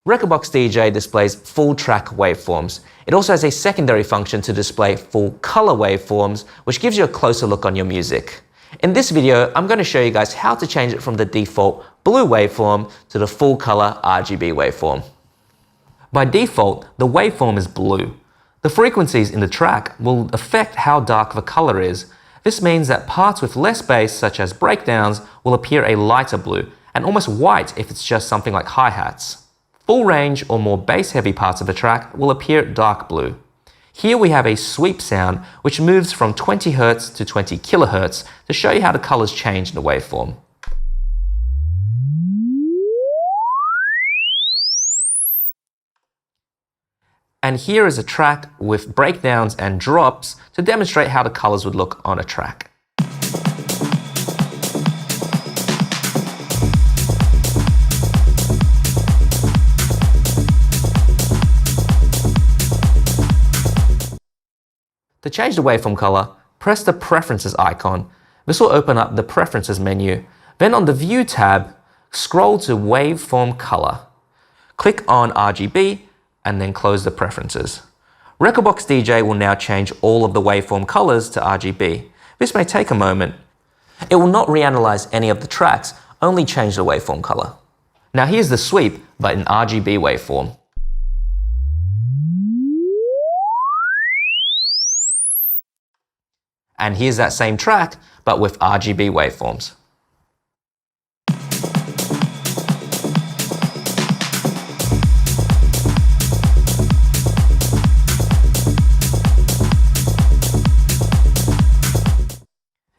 rekordbox DJ displays full track waveforms. It also has a secondary function to display full color waveforms, which gives you a closer look on your music. In this video, I'm going to show you guys how to change it from the default blue waveform to the full color RGB waveform. By default, the waveform is blue. The frequencies in the track will affect how dark the color is. This means that parts with less bass, such as breakdowns, will appear a lighter blue, and almost white if it's just something like hi-hats. Full range or more bass-heavy parts of the track will appear dark blue. Here we have a sweep sound which moves from 20 Hz to 20 kHz to show you how the colors change in the waveform. And here is a track with breakdowns and drops to demonstrate how the colors would look on a track. To change the waveform color, press the Preferences icon. This will open up the Preferences menu. Then on the View tab, scroll to Waveform Color. Click on RGB and then close the Preferences. rekordbox DJ will now change all of the waveform colors to RGB. This may take a moment. It will not reanalyze any of the tracks, only change the waveform color. Now here's the sweep, but in RGB waveform. And here's that same track, but with RGB waveforms.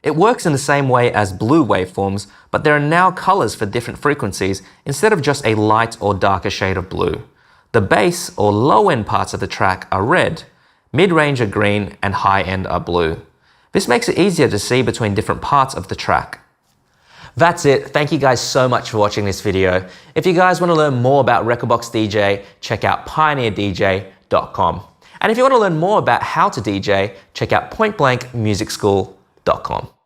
It works in the same way as blue waveforms, but there are now colors for different frequencies instead of just a light or darker shade of blue. The bass or low-end parts of the track are red, mid-range are green, and high-end are blue. This makes it easier to see between different parts of the track. That's it. Thank you guys so much for watching this video. If you guys want to learn more about rekordbox DJ, check out pioneerdj.com. And if you want to learn more about how to DJ, check out pointblankmusicschool.com.